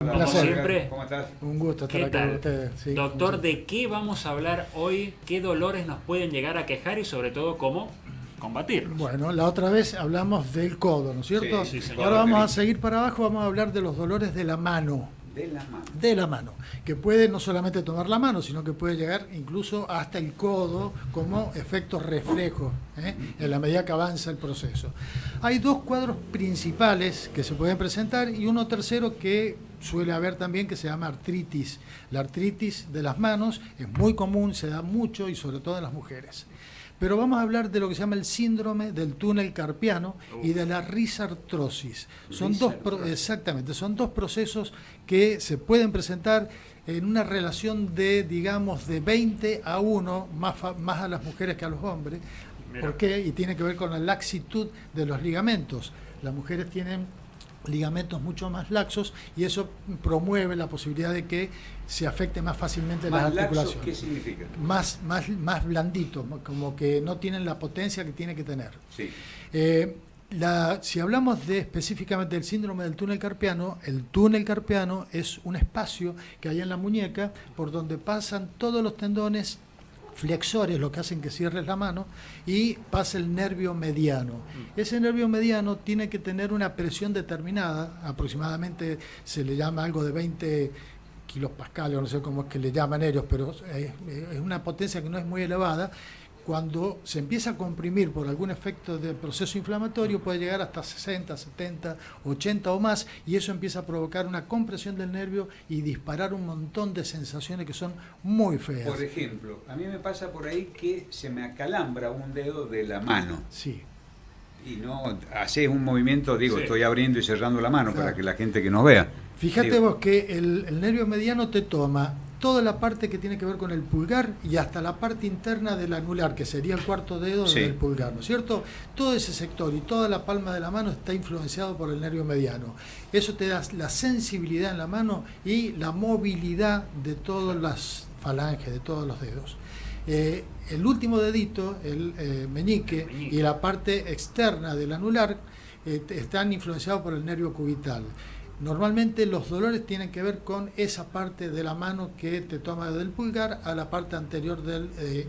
Un Como placer. siempre, ¿Cómo estás? Un gusto estar ¿qué acá con tal? ustedes. Sí, Doctor, mucho. ¿de qué vamos a hablar hoy? ¿Qué dolores nos pueden llegar a quejar y sobre todo cómo combatirlos? Bueno, la otra vez hablamos del codo, ¿no es cierto? Sí, señor. Ahora vamos a seguir para abajo, vamos a hablar de los dolores de la mano. De la mano. De la mano, que puede no solamente tomar la mano, sino que puede llegar incluso hasta el codo como efecto reflejo, en la medida que avanza el proceso. Hay dos cuadros principales que se pueden presentar y uno tercero que suele haber también, que se llama artritis. La artritis de las manos es muy común, se da mucho y sobre todo en las mujeres. Pero vamos a hablar de lo que se llama el síndrome del túnel carpiano y de la risartrosis. Exactamente, son dos procesos que se pueden presentar en una relación de, digamos, de 20 a 1, más a las mujeres que a los hombres. ¿Por qué? Y tiene que ver con la laxitud de los ligamentos. Las mujeres tienen ligamentos mucho más laxos y eso promueve la posibilidad de que se afecte más fácilmente las articulaciones. ¿Qué significa? Más blandito, como que no tienen la potencia que tiene que tener. Sí. Si hablamos específicamente del síndrome del túnel carpiano, el túnel carpiano es un espacio que hay en la muñeca por donde pasan todos los tendones flexores, lo que hacen que cierres la mano, y pasa el nervio mediano. Ese nervio mediano tiene que tener una presión determinada, aproximadamente se le llama algo de 20 kilopascales, no sé cómo es que le llaman ellos, pero es una potencia que no es muy elevada. Cuando se empieza a comprimir por algún efecto de proceso inflamatorio, puede llegar hasta 60, 70, 80 o más, y eso empieza a provocar una compresión del nervio y disparar un montón de sensaciones que son muy feas. Por ejemplo, a mí me pasa por ahí que se me acalambra un dedo de la mano. Sí. Y no haces un movimiento, digo, Sí. Estoy abriendo y cerrando la mano Claro. para que la gente que nos vea. Fíjate vos que el nervio mediano te toma toda la parte que tiene que ver con el pulgar y hasta la parte interna del anular, que sería el cuarto dedo Sí. del pulgar, ¿no es cierto? Todo ese sector y toda la palma de la mano está influenciado por el nervio mediano. Eso te da la sensibilidad en la mano y la movilidad de todas las falanges, de todos los dedos. El último dedito, el meñique, y la parte externa del anular están influenciados por el nervio cubital. Normalmente los dolores tienen que ver con esa parte de la mano que te toma del pulgar a la parte anterior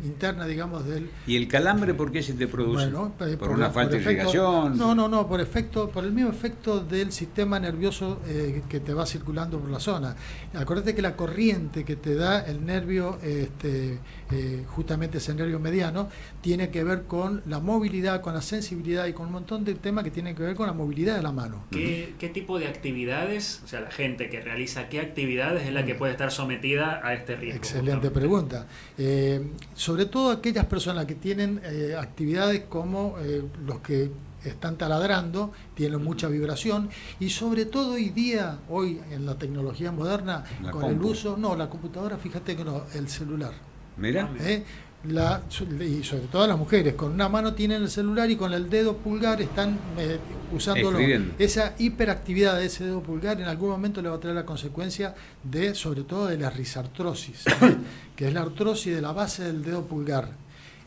interna, digamos, del... ¿Y el calambre por qué se te produce? Bueno, ¿Por una falta de irrigación? No, por el mismo efecto del sistema nervioso que te va circulando por la zona. Acuérdate que la corriente que te da el nervio, justamente ese nervio mediano, tiene que ver con la movilidad, con la sensibilidad y con un montón de temas que tienen que ver con la movilidad de la mano. ¿Qué tipo de actividades, o sea, la gente que realiza qué actividades es la que puede estar sometida a este riesgo? Excelente pregunta. Sobre todo aquellas personas que tienen actividades como los que están taladrando, tienen mucha vibración y sobre todo hoy en la tecnología moderna, la computadora, fíjate que no, el celular. Mira. Y sobre todo las mujeres, con una mano tienen el celular y con el dedo pulgar están usándolo. Esa hiperactividad de ese dedo pulgar en algún momento le va a traer la consecuencia sobre todo de la risartrosis, que es la artrosis de la base del dedo pulgar.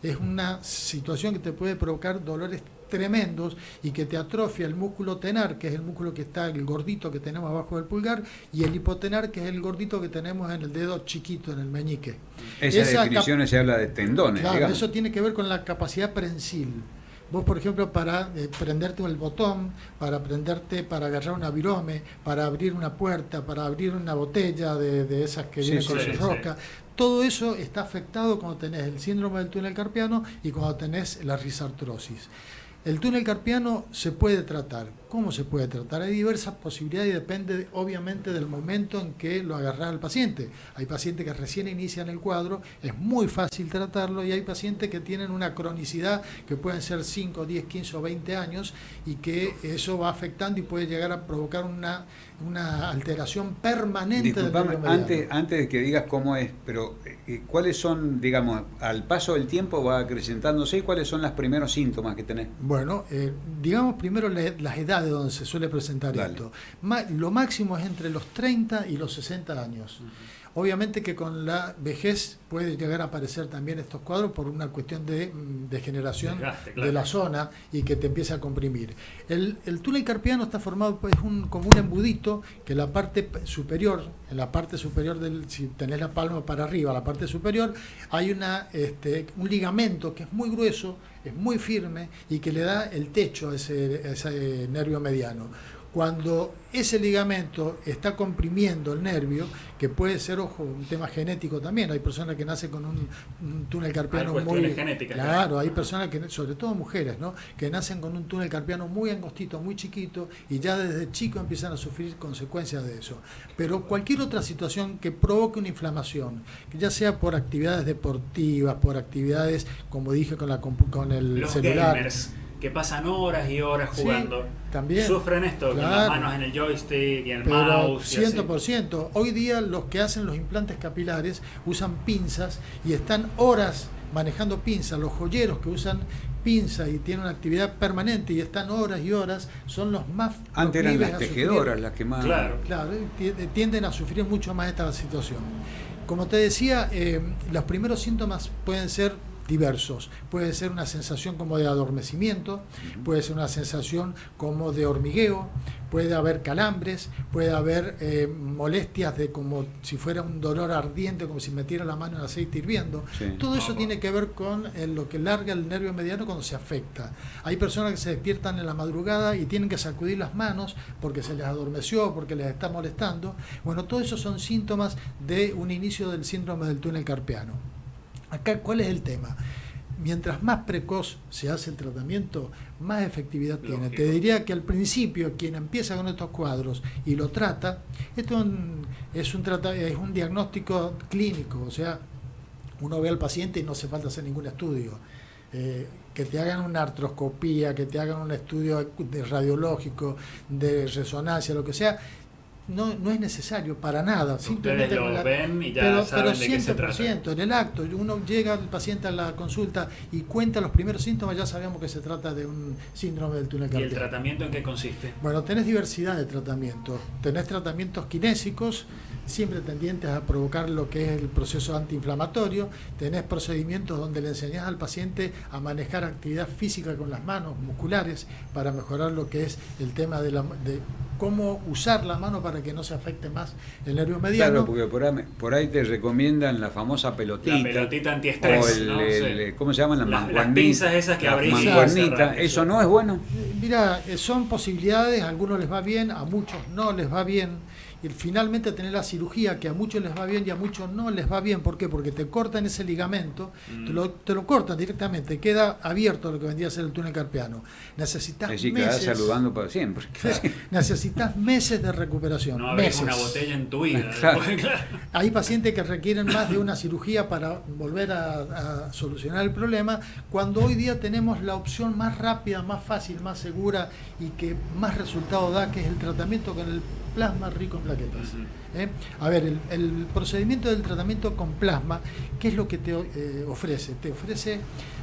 Es una situación que te puede provocar dolores tremendos y que te atrofia el músculo tenar, que es el músculo que está, el gordito que tenemos abajo del pulgar, y el hipotenar, que es el gordito que tenemos en el dedo chiquito, en el meñique. Esas definiciones se habla de tendones, claro, digamos. eso tiene que ver con la capacidad prensil. Vos, por ejemplo, para prenderte el botón, para agarrar una virome, para abrir una puerta, para abrir una botella de esas que vienen con su rosca, todo eso está afectado cuando tenés el síndrome del túnel carpiano y cuando tenés la risartrosis. El túnel carpiano se puede tratar. ¿Cómo se puede tratar? Hay diversas posibilidades y depende obviamente del momento en que lo agarrás al paciente. Hay pacientes que recién inician el cuadro, es muy fácil tratarlo, y hay pacientes que tienen una cronicidad que pueden ser 5, 10, 15 o 20 años y que eso va afectando y puede llegar a provocar una alteración permanente. Disculpame, antes de que digas cómo es, pero ¿cuáles son, digamos, al paso del tiempo va acrecentándose y cuáles son los primeros síntomas que tenés? Bueno, digamos primero las edades donde se suele presentar esto. Lo máximo es entre los 30 y los 60 años. Obviamente que con la vejez puede llegar a aparecer también estos cuadros por una cuestión de degeneración Desgaste, claro, de la zona y que te empieza a comprimir. El túnel carpiano está formado pues, como un embudito que la parte superior, en la parte superior si tenés la palma para arriba, la parte superior, hay un ligamento que es muy grueso, es muy firme y que le da el techo a ese nervio mediano. Cuando ese ligamento está comprimiendo el nervio, que puede ser, ojo, un tema genético también, hay personas que nacen con un túnel carpiano muy... genéticas. Claro, hay personas que, sobre todo mujeres, ¿no?, que nacen con un túnel carpiano muy angostito, muy chiquito, y ya desde chico empiezan a sufrir consecuencias de eso. Pero cualquier otra situación que provoque una inflamación, que ya sea por actividades deportivas, por actividades, como dije, con el Los celular... gamers, que pasan horas y horas jugando, sí, también sufren esto, claro, con las manos en el joystick y en el pero mouse. 100%. Hoy día los que hacen los implantes capilares usan pinzas y están horas manejando pinzas. Los joyeros que usan pinzas y tienen una actividad permanente y están horas y horas, son los más... Antes eran las tejedoras las que más... Claro, tienden a sufrir mucho más esta situación. Como te decía, los primeros síntomas pueden ser diversos. Puede ser una sensación como de adormecimiento, puede ser una sensación como de hormigueo, puede haber calambres, puede haber molestias de como si fuera un dolor ardiente, como si metiera la mano en aceite hirviendo. Sí. Todo eso tiene que ver con lo que larga el nervio mediano cuando se afecta. Hay personas que se despiertan en la madrugada y tienen que sacudir las manos porque se les adormeció, porque les está molestando. Bueno, todo eso son síntomas de un inicio del síndrome del túnel carpiano. Acá, ¿cuál es el tema? Mientras más precoz se hace el tratamiento, más efectividad tiene. Te diría que al principio, quien empieza con estos cuadros y lo trata, esto es un diagnóstico clínico, o sea, uno ve al paciente y no hace falta hacer ningún estudio. Que te hagan una artroscopía, que te hagan un estudio radiológico, de resonancia, lo que sea, no es necesario para nada. Ustedes lo ven y ya saben de qué se trata. En el acto, uno llega al paciente a la consulta y cuenta los primeros síntomas, ya sabemos que se trata de un síndrome del túnel carpiano. ¿Y el tratamiento en qué consiste? Bueno, tenés diversidad de tratamientos. Tenés tratamientos kinésicos, siempre tendientes a provocar lo que es el proceso antiinflamatorio. Tenés procedimientos donde le enseñás al paciente a manejar actividad física con las manos, musculares, para mejorar lo que es el tema de cómo usar la mano para que no se afecte más el nervio mediano. Claro, porque por ahí te recomiendan la famosa pelotita. La pelotita antiestrés. O ¿cómo se llaman? Las pinzas esas que abrís. Mancuernita. ¿Eso no es bueno? Mira, son posibilidades, a algunos les va bien, a muchos no les va bien. Y finalmente tener la cirugía que a muchos les va bien y a muchos no les va bien. ¿Por qué? Porque te cortan ese ligamento, te lo cortan directamente, queda abierto lo que vendría a ser el túnel carpiano. Necesitas meses. Quedás saludando para siempre. Necesitas meses de recuperación. No abres meses. Una botella en tu vida. Claro. Después, claro. Hay pacientes que requieren más de una cirugía para volver a solucionar el problema, cuando hoy día tenemos la opción más rápida, más fácil, más segura y que más resultado da, que es el tratamiento con el plasma rico en plaquetas. A ver, el procedimiento del tratamiento con plasma, ¿qué es lo que te ofrece? Te ofrece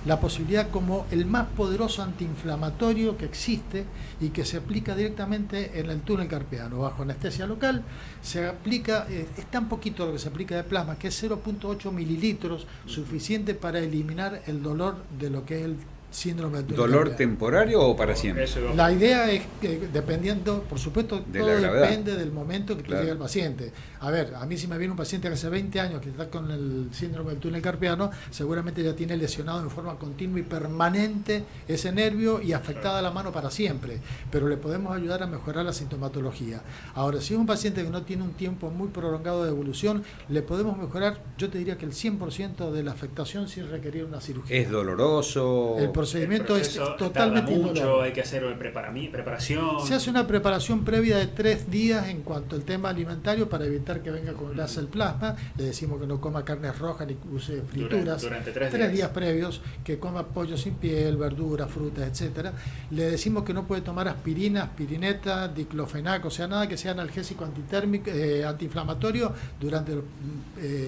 la posibilidad como el más poderoso antiinflamatorio que existe y que se aplica directamente en el túnel carpiano. Bajo anestesia local se aplica, es tan poquito lo que se aplica de plasma, que es 0.8 mililitros, suficiente para eliminar el dolor de lo que es el síndrome del túnel ¿Dolor carpiano. temporario o para siempre? La idea es que, dependiendo, por supuesto, de todo la depende del momento que te llega el paciente. A ver, a mí si me viene un paciente que hace 20 años que está con el síndrome del túnel carpiano, seguramente ya tiene lesionado en forma continua y permanente ese nervio y afectada la mano para siempre, pero le podemos ayudar a mejorar la sintomatología. Ahora, si es un paciente que no tiene un tiempo muy prolongado de evolución, le podemos mejorar, yo te diría que el 100% de la afectación sin requerir una cirugía. ¿Es doloroso? El procedimiento es totalmente mucho, hay que hacer preparación. Se hace una preparación previa de 3 días en cuanto al tema alimentario para evitar que venga con grasa el plasma. Le decimos que no coma carnes rojas ni use frituras. Durante 3 días previos, que coma pollo sin piel, verduras, frutas, etcétera. Le decimos que no puede tomar aspirina, aspirineta, diclofenac, o sea, nada que sea analgésico antitérmico, antiinflamatorio durante los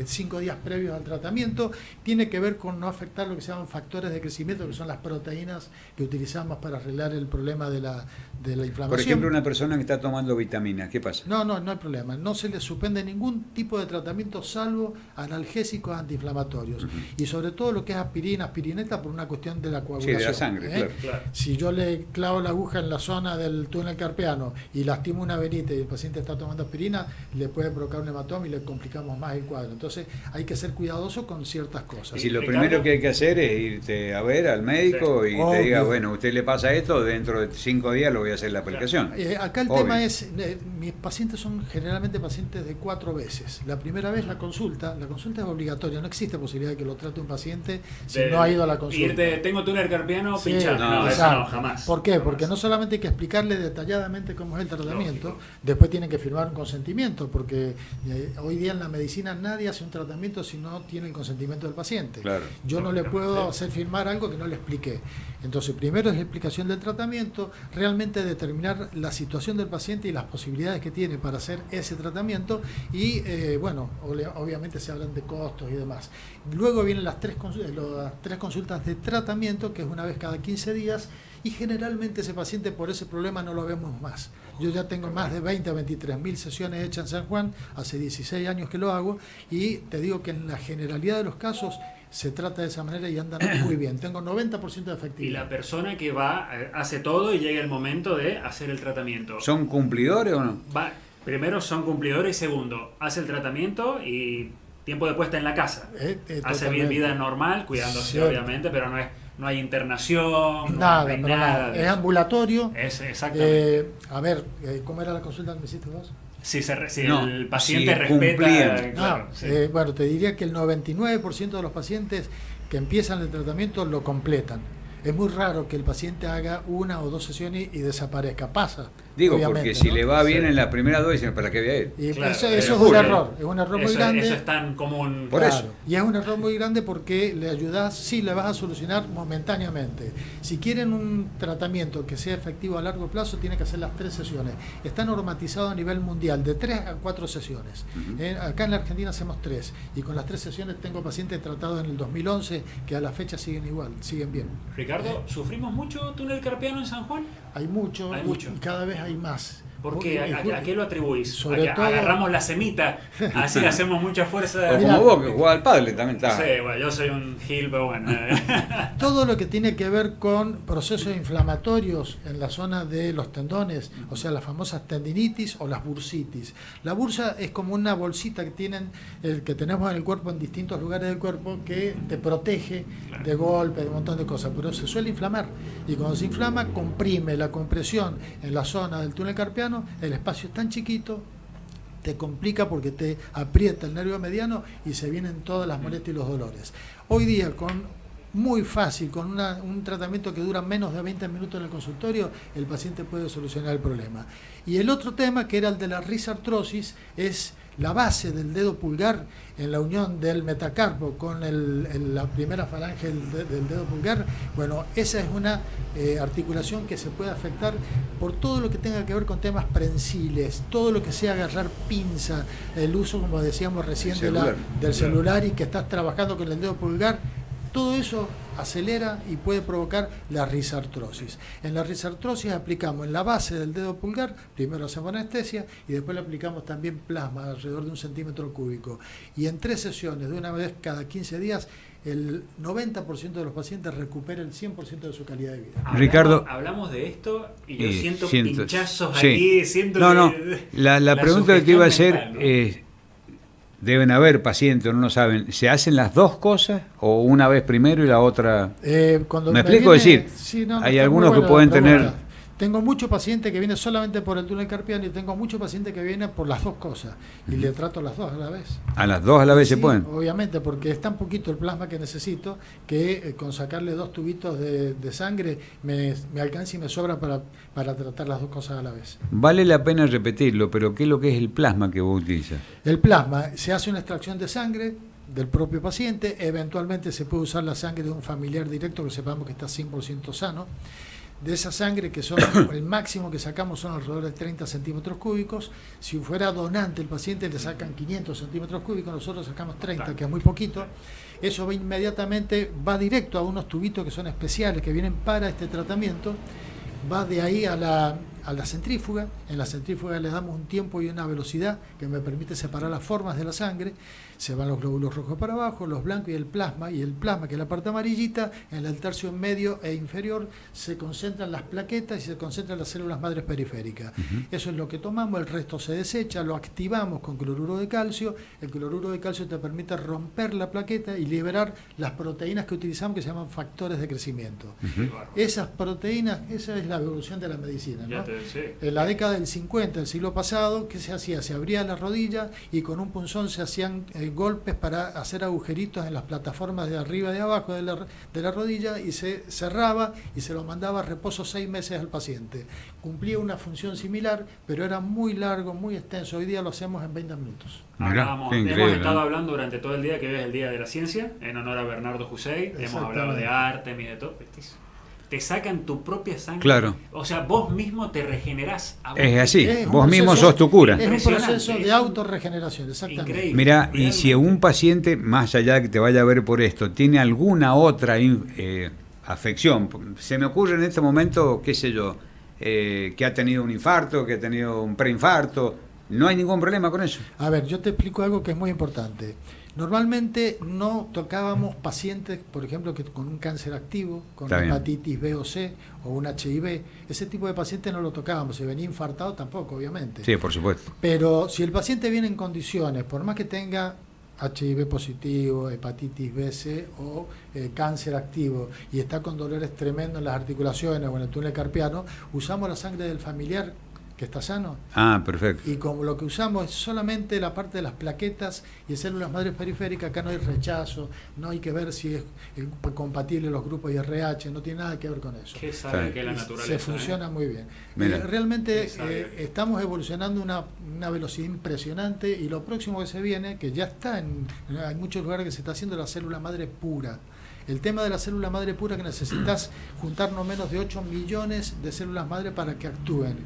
5 días previos al tratamiento. Tiene que ver con no afectar lo que se llaman factores de crecimiento, que son las proteínas que utilizamos para arreglar el problema de la inflamación. Por ejemplo, una persona que está tomando vitaminas, ¿qué pasa? No hay problema. No se le suspende ningún tipo de tratamiento salvo analgésicos antiinflamatorios. Y sobre todo lo que es aspirineta por una cuestión de la coagulación. Sí, de la sangre, claro. Si yo le clavo la aguja en la zona del túnel carpiano y lastimo una venita y el paciente está tomando aspirina, le puede provocar un hematoma y le complicamos más el cuadro. Entonces hay que ser cuidadoso con ciertas cosas. Y si lo primero que hay que hacer es irte a ver al médico y te diga, bueno, a usted le pasa esto, dentro de 5 días lo voy a hacer la aplicación. Acá el tema es, mis pacientes son generalmente pacientes de 4 veces. La primera vez la consulta es obligatoria, no existe posibilidad de que lo trate un paciente si no ha ido a la consulta. Tengo túnel carpiano, pinchar. No, eso no, jamás. ¿Por qué? Porque no solamente hay que explicarle detalladamente cómo es el tratamiento, lógico. Después tienen que firmar un consentimiento, porque hoy día en la medicina nadie hace un tratamiento si no tiene el consentimiento del paciente. Claro. Yo no le puedo hacer firmar algo que no le expliqué. Entonces, primero es la explicación del tratamiento, realmente determinar la situación del paciente y las posibilidades que tiene para hacer ese tratamiento y, obviamente se hablan de costos y demás. Luego vienen las tres consultas de tratamiento, que es una vez cada 15 días, y generalmente ese paciente por ese problema no lo vemos más. Yo ya tengo más de 20 a 23.000 sesiones hechas en San Juan, hace 16 años que lo hago, y te digo que en la generalidad de los casos se trata de esa manera y andan muy bien. Tengo 90% de efectividad. Y la persona que va, hace todo y llega el momento de hacer el tratamiento. ¿Son cumplidores o no? Primero son cumplidores y segundo, hace el tratamiento y tiempo de puesta en la casa. Hace vida normal, cuidándose obviamente, pero no hay internación, nada. Es ambulatorio. Exactamente. ¿Cómo era la consulta que me hiciste vos? Si el paciente respeta... Bueno, te diría que el 99% de los pacientes que empiezan el tratamiento lo completan. Es muy raro que el paciente haga 1 o 2 sesiones y desaparezca. Pasa. Digo, porque si le va bien en la primera 2, dicen, ¿para qué voy a ir? Y eso es un error. Es un error muy grande. Eso es tan común. Por eso. Y es un error muy grande porque le ayudas, le vas a solucionar momentáneamente. Si quieren un tratamiento que sea efectivo a largo plazo, tiene que hacer las 3 sesiones. Está normatizado a nivel mundial, de 3 a 4 sesiones. Acá en la Argentina hacemos 3. Y con las 3 sesiones tengo pacientes tratados en el 2011 que a la fecha siguen igual, siguen bien. Ricardo, ¿sufrimos mucho túnel carpiano en San Juan? Hay mucho. Y cada vez hay más. ¿Por qué? ¿A qué lo atribuís? Sobre todo, agarramos la semita, así hacemos mucha fuerza. O como vos, que jugás al pádel también está. Sí, bueno, yo soy un gil, pero bueno. Todo lo que tiene que ver con procesos inflamatorios en la zona de los tendones, o sea, las famosas tendinitis o las bursitis. La bursa es como una bolsita que que tenemos en el cuerpo, en distintos lugares del cuerpo, que te protege de golpes, de un montón de cosas, pero se suele inflamar. Y cuando se inflama, comprime la compresión en la zona del túnel carpiano. El espacio es tan chiquito, te complica porque te aprieta el nervio mediano y se vienen todas las molestias y los dolores. Hoy día, muy fácil, con un tratamiento que dura menos de 20 minutos en el consultorio, el paciente puede solucionar el problema. Y el otro tema, que era el de la risartrosis, es la base del dedo pulgar en la unión del metacarpo con la primera falange del dedo pulgar. Bueno, esa es una articulación que se puede afectar por todo lo que tenga que ver con temas prensiles, todo lo que sea agarrar pinza, el uso, como decíamos recién, del celular y que estás trabajando con el dedo pulgar. Todo eso acelera y puede provocar la risartrosis. En la risartrosis aplicamos en la base del dedo pulgar, primero hacemos anestesia y después le aplicamos también plasma alrededor de 1 centímetro cúbico. Y en 3 sesiones, de una vez cada 15 días, el 90% de los pacientes recupera el 100% de su calidad de vida. Ricardo, hablamos de esto y yo siento pinchazos aquí, la pregunta que te iba a hacer es, deben haber pacientes, no lo saben, ¿se hacen las 2 cosas o una vez primero y la otra? ¿Me explico? Decir, hay algunos que pueden tener... Tengo muchos pacientes que vienen solamente por el túnel carpiano y tengo muchos pacientes que vienen por las 2 cosas y le trato las 2 a la vez. ¿A las 2 a la vez se pueden? Obviamente, porque es tan poquito el plasma que necesito que con sacarle 2 tubitos de sangre me alcanza y me sobra para tratar las 2 cosas a la vez. Vale la pena repetirlo, pero ¿qué es lo que es el plasma que vos utilizas? El plasma, se hace una extracción de sangre del propio paciente, eventualmente se puede usar la sangre de un familiar directo que sepamos que está 100% sano. de esa sangre, que son el máximo que sacamos son alrededor de 30 centímetros cúbicos. Si fuera donante el paciente le sacan 500 centímetros cúbicos, nosotros sacamos 30, que es muy poquito. Eso va inmediatamente, va directo a unos tubitos que son especiales, que vienen para este tratamiento, va de ahí a la centrífuga. En la centrífuga le damos un tiempo y una velocidad que me permite separar las formas de la sangre. Se van los glóbulos rojos para abajo, los blancos y el plasma, que es la parte amarillita. En el tercio medio e inferior se concentran las plaquetas y se concentran las células madres periféricas. Eso es lo que tomamos, el resto se desecha, lo activamos con cloruro de calcio. El cloruro de calcio te permite romper la plaqueta y liberar las proteínas que utilizamos, que se llaman factores de crecimiento. Esas proteínas, esa es la evolución de la medicina, ¿no? En la década del 50, del siglo pasado, ¿qué se hacía? Se abría la rodilla y con un punzón se hacían golpes para hacer agujeritos en las plataformas de arriba y de abajo de la rodilla, y se cerraba y se lo mandaba a reposo 6 meses al paciente. Cumplía una función similar, pero era muy largo, muy extenso. Hoy día lo hacemos en 20 minutos. Hemos estado hablando durante todo el día, que hoy es el Día de la Ciencia, en honor a Bernardo Hussein. Hemos hablado de Artemis, de todo. Te sacan tu propia sangre. Claro. O sea, vos mismo te regenerás. Es así, vos mismo sos tu cura. Es un proceso de autorregeneración, exactamente. Increíble. Mirá, y si un paciente, más allá de que te vaya a ver por esto, tiene alguna otra afección, se me ocurre en este momento, qué sé yo, que ha tenido un infarto, que ha tenido un preinfarto, ¿no hay ningún problema con eso? A ver, yo te explico algo que es muy importante. Normalmente no tocábamos pacientes, por ejemplo, que con un cáncer activo, con hepatitis B o C o un HIV. Ese tipo de pacientes no lo tocábamos. Si venía infartado tampoco, obviamente. Sí, por supuesto. Pero si el paciente viene en condiciones, por más que tenga HIV positivo, hepatitis B, C o cáncer activo, y está con dolores tremendos en las articulaciones o en el túnel carpiano, usamos la sangre del familiar que está sano. Perfecto. Y como lo que usamos es solamente la parte de las plaquetas y células madres periféricas, acá no hay rechazo, no hay que ver si es compatible los grupos IRH, no tiene nada que ver con eso. ¿Qué sabe que la naturaleza? Se funciona muy bien. Realmente estamos evolucionando una velocidad impresionante, y lo próximo que se viene, que ya está hay muchos lugares que se está haciendo la célula madre pura. El tema de la célula madre pura, que necesitas juntar no menos de 8 millones de células madre para que actúen.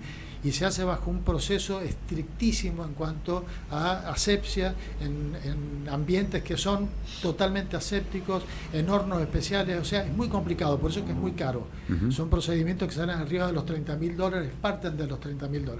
Y se hace bajo un proceso estrictísimo en cuanto a asepsia, en ambientes que son totalmente asépticos, en hornos especiales. O sea, es muy complicado, por eso es que es muy caro. Son procedimientos que salen arriba de los $30.000, parten de los $30.000.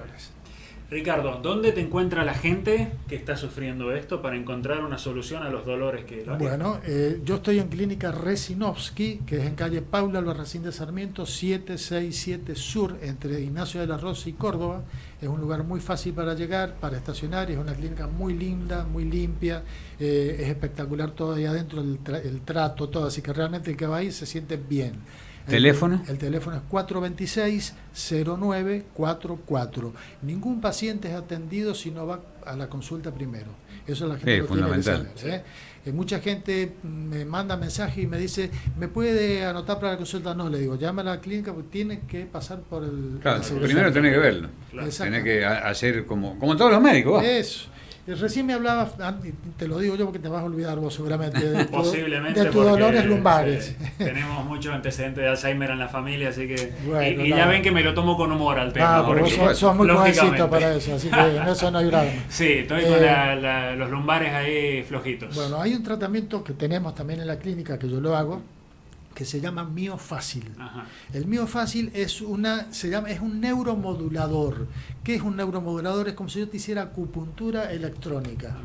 Ricardo, ¿dónde te encuentra la gente que está sufriendo esto para encontrar una solución a los dolores que lo Bueno, yo estoy en Clínica Resinovsky, que es en calle Paula Albarracín de Sarmiento, 767 Sur, entre Ignacio de la Rosa y Córdoba. Es un lugar muy fácil para llegar, para estacionar. Es una clínica muy linda, muy limpia. Es espectacular todo ahí adentro, el trato, todo. Así que realmente el que va ahí se siente bien. ¿Teléfono? El teléfono es 426-0944. Ningún paciente es atendido si no va a la consulta primero. Eso es la gente lo tiene que saber. Mucha gente me manda mensajes y me dice, ¿me puede anotar para la consulta? No, le digo, llama a la clínica porque tiene que pasar por el... Claro, primero tenés que verlo. Claro. Tenés que hacer como todos los médicos. Eso. Recién me hablaba, te lo digo yo porque te vas a olvidar vos seguramente, posiblemente de tus dolores lumbares. Tenemos muchos antecedentes de Alzheimer en la familia, así que y ya ven que me lo tomo con humor al tema. Porque sos muy jovencito para eso, así que en eso no hay drama. Sí, estoy con los lumbares ahí flojitos. Bueno, hay un tratamiento que tenemos también en la clínica, que yo lo hago, que se llama Miofácil. El Miofácil es un neuromodulador. ¿Qué es un neuromodulador? Es como si yo te hiciera acupuntura electrónica.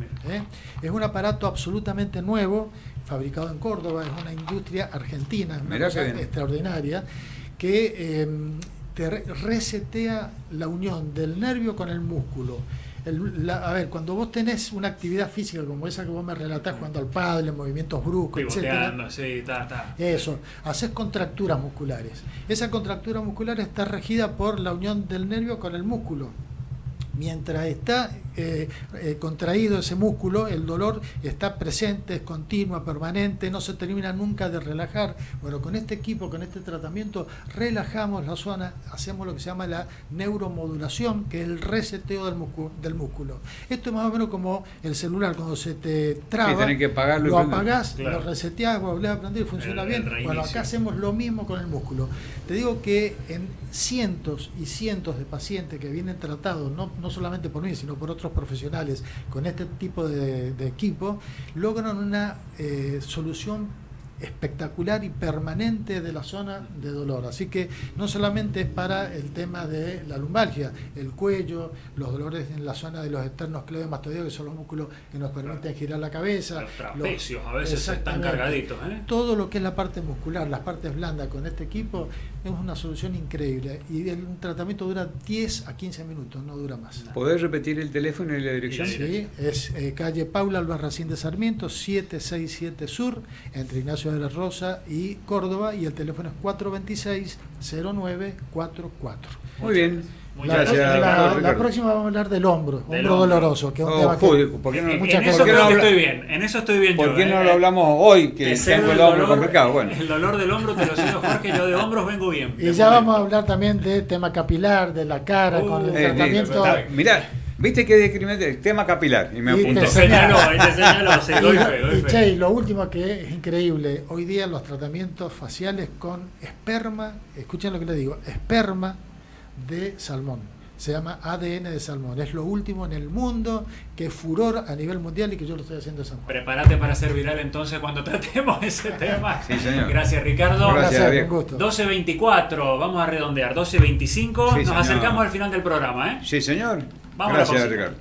Es un aparato absolutamente nuevo, fabricado en Córdoba, es una industria argentina, es una cosa extraordinaria, que te resetea la unión del nervio con el músculo. A ver, cuando vos tenés una actividad física como esa que vos me relatás, jugando al pádel, movimientos bruscos, etcétera, eso, haces contracturas musculares. Esa contractura muscular está regida por la unión del nervio con el músculo. Mientras está contraído ese músculo, el dolor está presente, es continua, permanente, no se termina nunca de relajar. Bueno, con este equipo, con este tratamiento, relajamos la zona, hacemos lo que se llama la neuromodulación, que es el reseteo del músculo. Esto es más o menos como el celular, cuando se te traba, tenés que apagarlo, lo apagás, lo reseteás, volvés a prender y funciona bien. Bueno, acá hacemos lo mismo con el músculo. Te digo que en cientos y cientos de pacientes que vienen tratados, no solamente por mí, sino por otros profesionales con este tipo de equipo, logran una solución espectacular y permanente de la zona de dolor. Así que no solamente es para el tema de la lumbalgia, el cuello, los dolores en la zona de los esternocleidomastoideos, que son los músculos que nos permiten girar la cabeza. Los trapecios a veces están cargaditos. Todo lo que es la parte muscular, las partes blandas con este equipo es una solución increíble. Y el tratamiento dura 10 a 15 minutos, no dura más. ¿Podés repetir el teléfono y la dirección? Sí, es calle Paula Albarracín de Sarmiento, 767 Sur, entre Ignacio de la Rosa y Córdoba, y el teléfono es 426-0944. Muy bien. Gracias. La próxima vamos a hablar del hombro doloroso, que es un tema en eso estoy bien. ¿Por qué no lo hablamos hoy, que tengo el hombro complicado? Bueno. El dolor del hombro te lo cedo, Jorge, yo de hombros vengo bien. Y ya vamos a hablar también de tema capilar, de la cara, con el tratamiento. Mirá, viste que discriminante el tema capilar, y me apunto. Te señaló, sí, doy fe. Y lo último que es increíble, hoy día los tratamientos faciales con esperma, escuchen lo que les digo, esperma de salmón, se llama ADN de salmón, es lo último en el mundo, que es furor a nivel mundial y que yo lo estoy haciendo en San Juan. Prepárate para ser viral entonces cuando tratemos ese tema. Sí, señor. Gracias, Ricardo. Gracias, un gusto. 12:24, vamos a redondear, 12:25, nos acercamos al final del programa, Sí, señor. Vamos. Gracias, Ricardo.